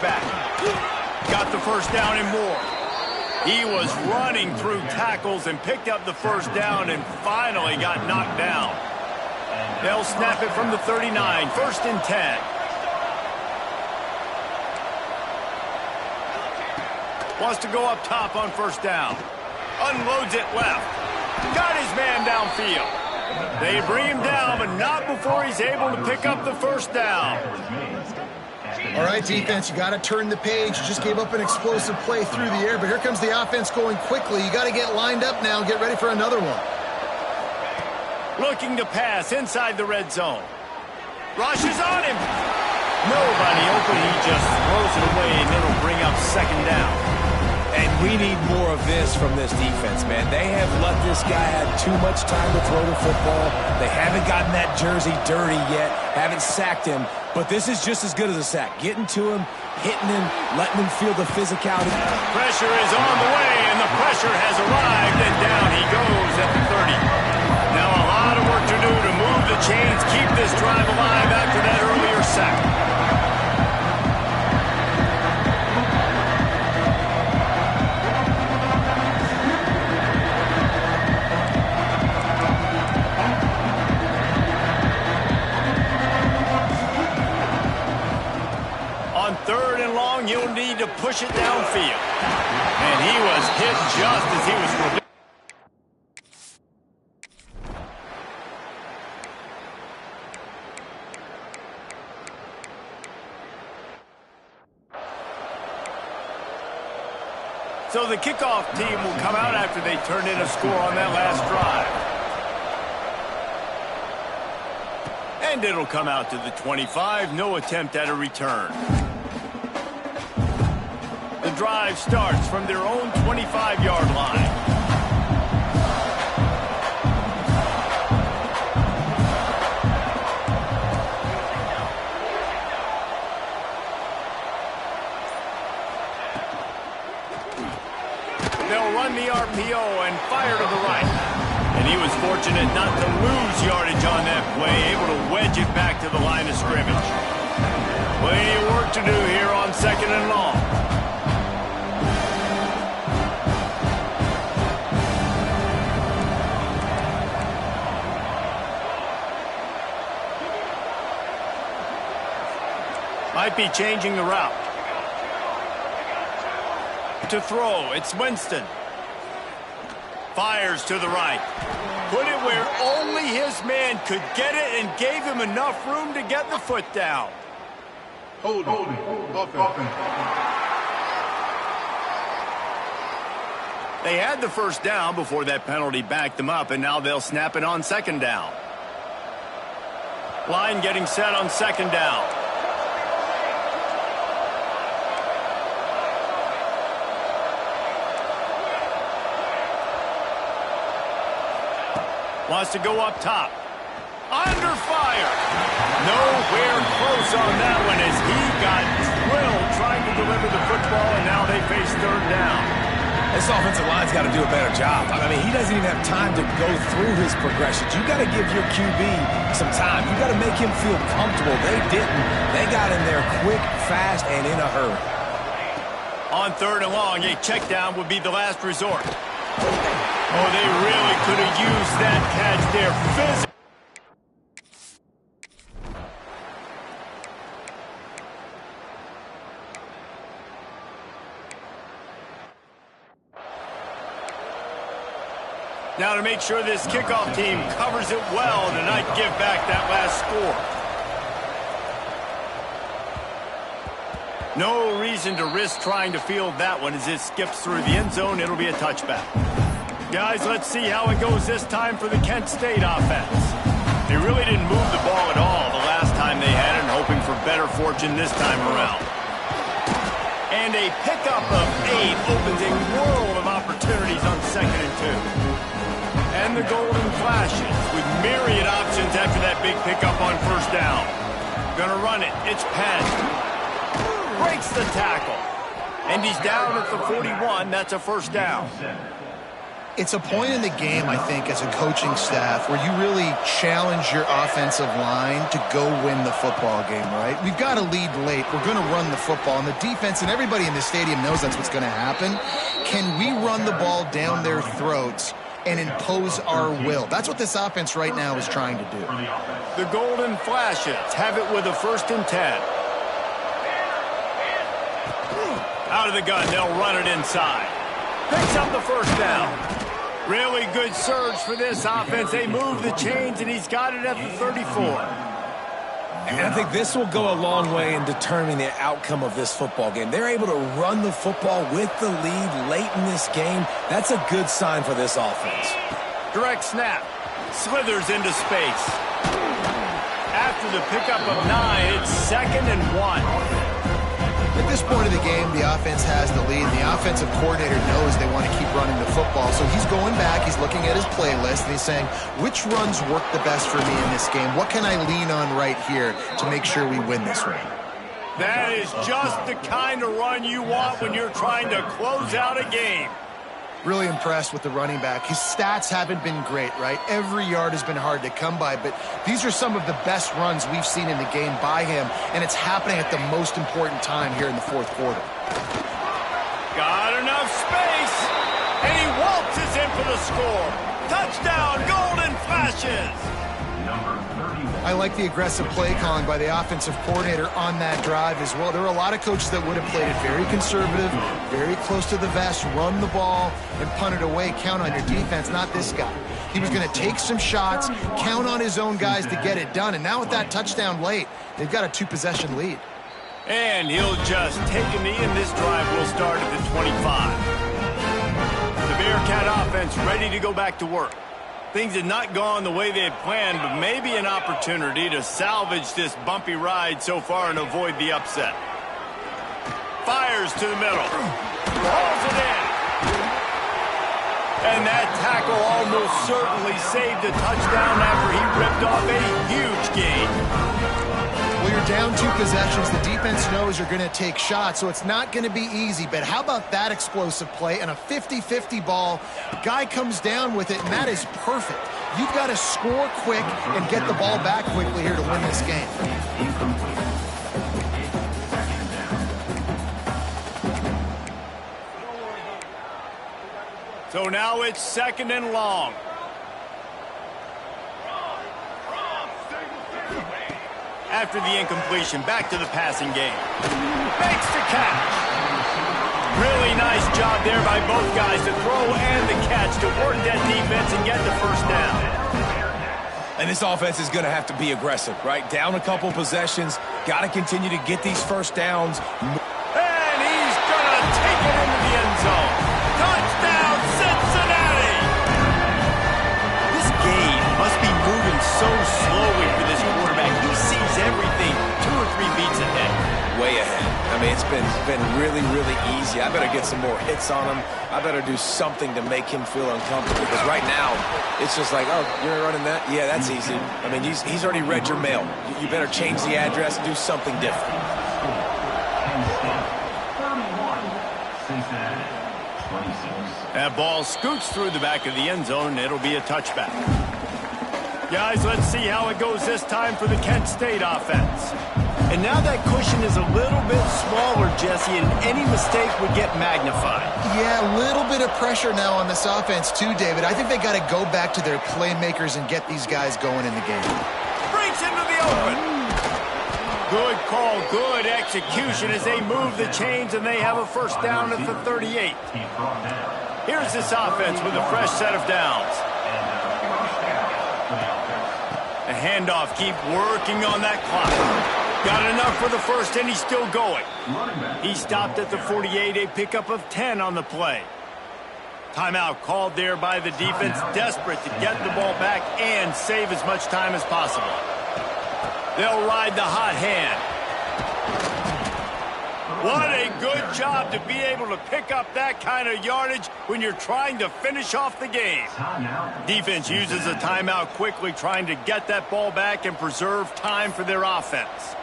back. Got the first down and more. He was running through tackles and picked up the first down and finally got knocked down. They'll snap it from the 39, 1st and 10. Wants to go up top on first down. Unloads it left. Got his man downfield. They bring him down, but not before he's able to pick up the first down. All right, defense, you got to turn the page. You just gave up an explosive play through the air, but here comes the offense going quickly. You got to get lined up now and get ready for another one. Looking to pass inside the red zone. Rushes on him. Nobody open. He just throws it away, and it'll bring up 2nd down. And we need more of this from this defense, man. They have let this guy have too much time to throw the football. They haven't gotten that jersey dirty yet, haven't sacked him. But this is just as good as a sack. Getting to him, hitting him, letting him feel the physicality. Pressure is on the way, and the pressure has arrived, and down he goes at the 30. Now a lot of work to do to move the chains, keep this drive alive after that earlier sack. On 3rd and long, you'll need to push it downfield. And he was hit just as he was released. So the kickoff team will come out after they turn in a score on that last drive. And it'll come out to the 25. No attempt at a return. The drive starts from their own 25-yard line. They'll run the RPO and fire to the right. And he was fortunate not to lose yardage on that play, able to wedge it back to the line of scrimmage. Plenty of work to do here on 2nd and long. Might be changing the route. To throw, it's Winston. Fires to the right. Put it where only his man could get it and gave him enough room to get the foot down. Hold it. They had the first down before that penalty backed them up, and now they'll snap it on 2nd down. Line getting set on 2nd down. Wants to go up top. Under fire. Nowhere close on that one as he got drilled trying to deliver the football, and now they face 3rd down. This offensive line's got to do a better job. I mean, he doesn't even have time to go through his progressions. You got to give your QB some time. You got to make him feel comfortable. They didn't. They got in there quick, fast, and in a hurry. On 3rd and long, a check down would be the last resort. Oh, they really could have used that catch there. Now to make sure this kickoff team covers it well to not give back that last score. No reason to risk trying to field that one as it skips through the end zone. It'll be a touchback. Guys, let's see how it goes this time for the Kent State offense. They really didn't move the ball at all the last time they had it, and hoping for better fortune this time around. And a pickup of 8 opens a world of opportunities on 2nd and 2. And the golden flashes with myriad options after that big pickup on first down. Gonna run it. It's Penn. Breaks the tackle. And he's down at the 41. That's a first down. It's a point in the game, I think, as a coaching staff where you really challenge your offensive line to go win the football game, right? We've got to lead late. We're going to run the football. And the defense and everybody in the stadium knows that's what's going to happen. Can we run the ball down their throats and impose our will? That's what this offense right now is trying to do. The Golden Flashes have it with a 1st and 10. Out of the gun, they'll run it inside. Picks up the 1st down. Really good surge for this offense. They move the chains, and he's got it at the 34. And I think this will go a long way in determining the outcome of this football game. They're able to run the football with the lead late in this game. That's a good sign for this offense. Direct snap. Slithers into space. After the pickup of 9, it's 2nd and 1. At this point of the game, the offense has the lead. The offensive coordinator knows they want to keep running the football. So he's going back, he's looking at his playlist, and he's saying, which runs work the best for me in this game? What can I lean on right here to make sure we win this one? That is just the kind of run you want when you're trying to close out a game. Really impressed with the running back. His stats haven't been great, right? Every yard has been hard to come by, but these are some of the best runs we've seen in the game by him, and it's happening at the most important time here in the 4th quarter. Got enough space, and he waltzes in for the score. Touchdown, Golden Flashes! I like the aggressive play calling by the offensive coordinator on that drive as well. There were a lot of coaches that would have played it very conservative, very close to the vest, run the ball, and punt it away. Count on your defense, not this guy. He was going to take some shots, count on his own guys to get it done. And now with that touchdown late, they've got a 2-possession lead. And he'll just take a knee, and this drive will start at the 25. The Bearcat offense ready to go back to work. Things had not gone the way they had planned, but maybe an opportunity to salvage this bumpy ride so far and avoid the upset. Fires to the middle. Hauls it in. And that tackle almost certainly saved a touchdown after he ripped off a huge gain. Well, you're down 2 possessions. The defense knows you're going to take shots, so it's not going to be easy. But how about that explosive play and a 50-50 ball? The guy comes down with it, and that is perfect. You've got to score quick and get the ball back quickly here to win this game. So now it's 2nd and long. After the incompletion, back to the passing game. Makes the catch. Really nice job there by both guys to throw and the catch to work that defense and get the 1st down. And this offense is going to have to be aggressive, right? Down a couple possessions, got to continue to get these 1st downs. And he's going to take it into the end zone. Touchdown, Cincinnati! This game must be moving so slowly for this quarterback. He sees everything 2 or 3 beats ahead. Way ahead. I mean, it's been really, really easy. I better get some more hits on him. I better do something to make him feel uncomfortable. Because right now, it's just like, oh, you're running that? Yeah, that's easy. I mean, he's already read your mail. You better change the address and do something different. That ball scoots through the back of the end zone. It'll be a touchback. Guys, let's see how it goes this time for the Kent State offense. And now that cushion is a little bit smaller, Jesse, and any mistake would get magnified. Yeah, a little bit of pressure now on this offense too, David. I think they got to go back to their playmakers and get these guys going in the game. Breaks into the open. Good call, good execution as they move the chains, and they have a 1st down at the 38. Here's this offense with a fresh set of downs. The handoff, keep working on that clock. Got enough for the 1st, and he's still going. He stopped at the 48, a pickup of 10 on the play. Timeout called there by the defense, desperate to get the ball back and save as much time as possible. They'll ride the hot hand. What a good job to be able to pick up that kind of yardage when you're trying to finish off the game. Defense uses a timeout quickly, trying to get that ball back and preserve time for their offense.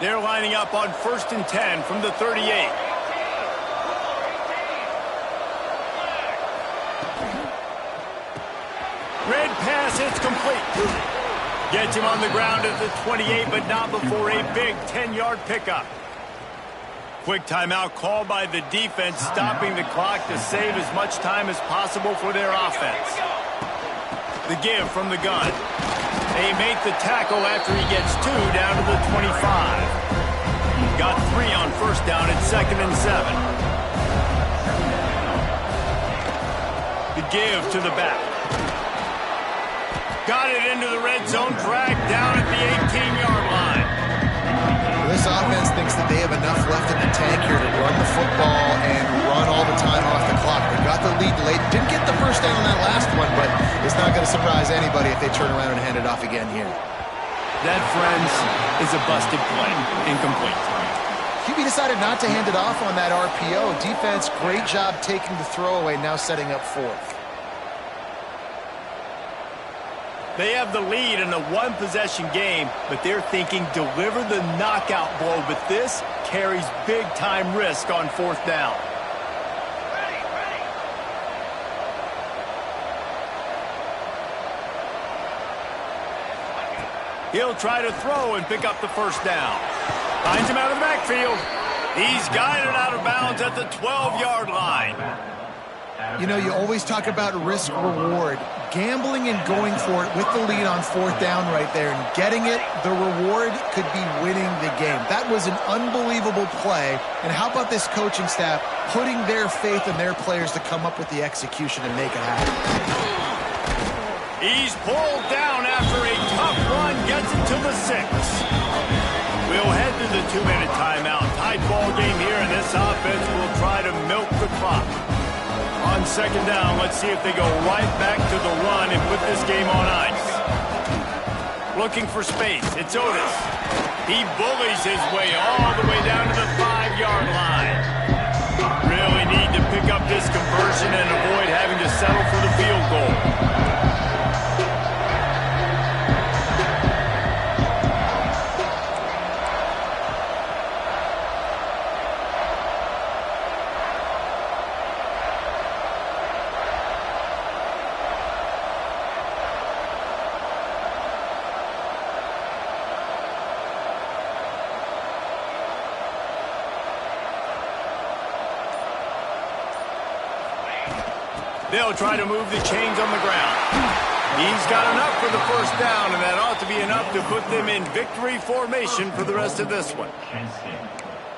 They're lining up on 1st and 10 from the 38. It's complete. Gets him on the ground at the 28, but not before a big 10-yard pickup. Quick timeout called by the defense, stopping the clock to save as much time as possible for their offense. The give from the gun. They make the tackle after he gets 2 down to the 25. Got 3 on first down at 2nd and 7. The give to the back. Got it into the red zone, dragged down at the 18-yard line. This offense thinks that they have enough left in the tank here to run the football and run all the time off the clock. They got the lead late. Didn't get the first down on that last one, but it's not going to surprise anybody if they turn around and hand it off again here. That, friends, is a busted play. Incomplete. QB decided not to hand it off on that RPO. Defense, great job taking the throwaway, now setting up 4th. They have the lead in a one-possession game, but they're thinking deliver the knockout blow, but this carries big-time risk on 4th down. He'll try to throw and pick up the first down. Finds him out of the backfield. He's guided out of bounds at the 12-yard line. You know, you always talk about risk-reward. Gambling and going for it with the lead on 4th down right there and getting it, the reward could be winning the game. That was an unbelievable play. And how about this coaching staff putting their faith in their players to come up with the execution and make it happen? He's pulled down after a tough run, gets it to the 6. We'll head to the 2-minute timeout. Tied ball game here, and this offense will try to milk the clock. On 2nd down, let's see if they go right back to the run and put this game on ice. Looking for space. It's Otis. He bullies his way all the way down to the 5-yard line. Really need to pick up this conversion and avoid having to settle for the field goal. They'll try to move the chains on the ground. He's got enough for the first down, and that ought to be enough to put them in victory formation for the rest of this one.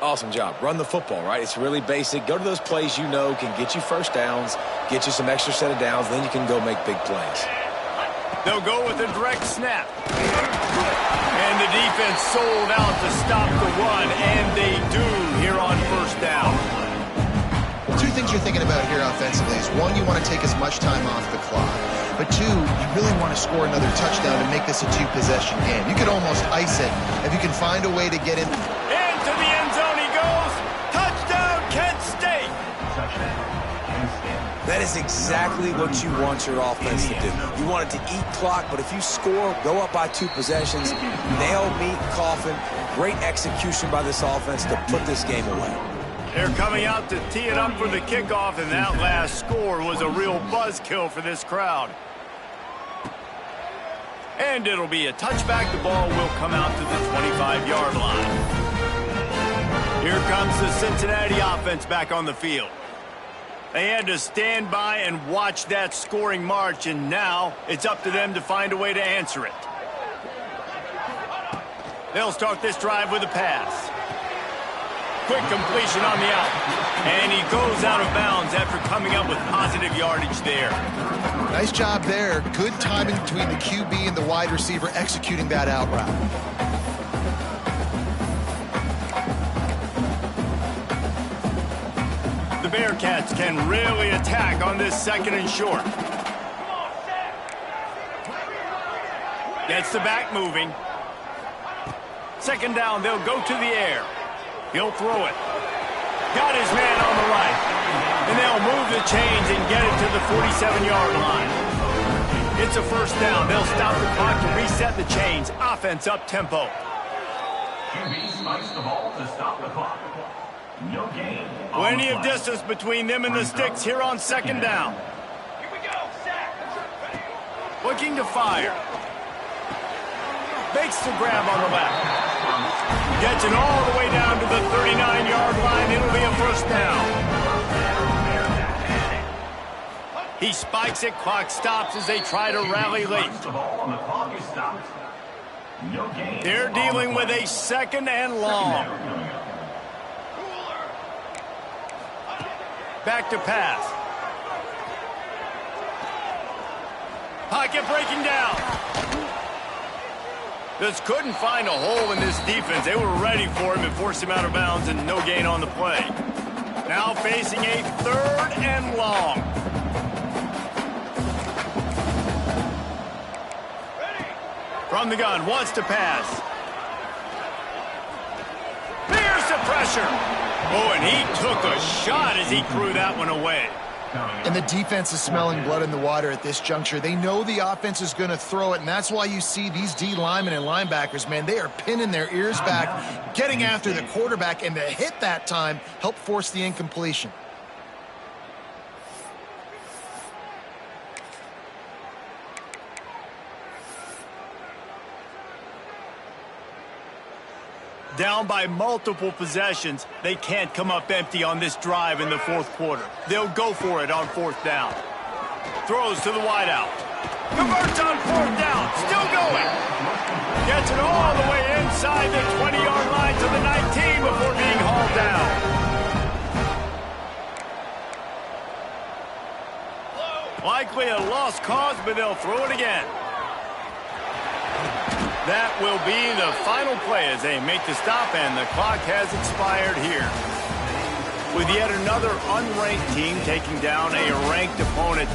Awesome job. Run the football, right? It's really basic. Go to those plays you know can get you first downs, get you some extra set of downs, then you can go make big plays. They'll go with a direct snap. And the defense sold out to stop the run, and they do here on first down. Two things you're thinking about here offensively is, one, you want to take as much time off the clock. But two, you really want to score another touchdown to make this a 2-possession game. You could almost ice it if you can find a way to get in. Into the end zone he goes. Touchdown, Kent State. That is exactly what you want your offense to do. You want it to eat clock, but if you score, go up by 2 possessions, nail meat coffin, great execution by this offense to put this game away. They're coming out to tee it up for the kickoff, and that last score was a real buzzkill for this crowd. And it'll be a touchback. The ball will come out to the 25-yard line. Here comes the Cincinnati offense back on the field. They had to stand by and watch that scoring march, and now it's up to them to find a way to answer it. They'll start this drive with a pass. Quick completion on the out. And he goes out of bounds after coming up with positive yardage there. Nice job there. Good timing between the QB and the wide receiver executing that out route. The Bearcats can really attack on this 2nd and short. Gets the back moving. 2nd down, they'll go to the air. He'll throw it. Got his man on the right. And they'll move the chains and get it to the 47-yard line. It's a first down. They'll stop the clock to reset the chains. Offense up tempo. QB spikes the ball to stop the clock. No gain. Plenty of distance between them and the sticks here on 2nd down. Looking to fire. Makes the grab on the left. Gets it all the way down to the 39-yard line. It'll be a first down. He spikes it. Clock stops as they try to rally late. They're dealing with a second and long. Back to pass. Pocket breaking down. Just couldn't find a hole in this defense. They were ready for him and forced him out of bounds, and no gain on the play. Now facing a third and long. From the gun, wants to pass. There's the pressure. Oh, and he took a shot as he threw that one away. And the defense is smelling blood in the water at this juncture. They know the offense is going to throw it, and that's why you see these D linemen and linebackers, man, they are pinning their ears back, getting after the quarterback, and the hit that time helped force the incompletion. Down by multiple possessions, they can't come up empty on this drive in the fourth quarter. They'll go for it on fourth down. Throws to the wideout. Converts on fourth down. Still going. Gets it all the way inside the 20-yard line to the 19 before being hauled down. Likely a lost cause, but they'll throw it again. That will be the final play as they make the stop, and the clock has expired here. With yet another unranked team taking down a ranked opponent,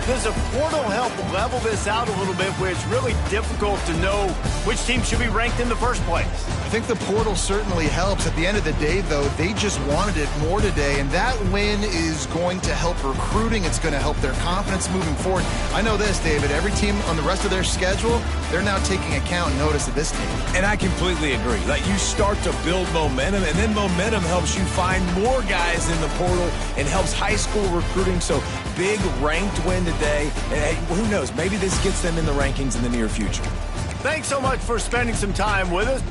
does a portal help level this out a little bit where it's really difficult to know which team should be ranked in the first place? I think the portal certainly helps. At the end of the day, though, they just wanted it more today, and that win is going to help recruiting. It's going to help their confidence moving forward. I know this, David, every team on the rest of their schedule, they're now taking account and notice of this team. And I completely agree. Like, you start to build momentum, and then momentum helps you find more guys in the portal and helps high school recruiting. So big ranked win today. And hey, who knows? Maybe this gets them in the rankings in the near future. Thanks so much for spending some time with us.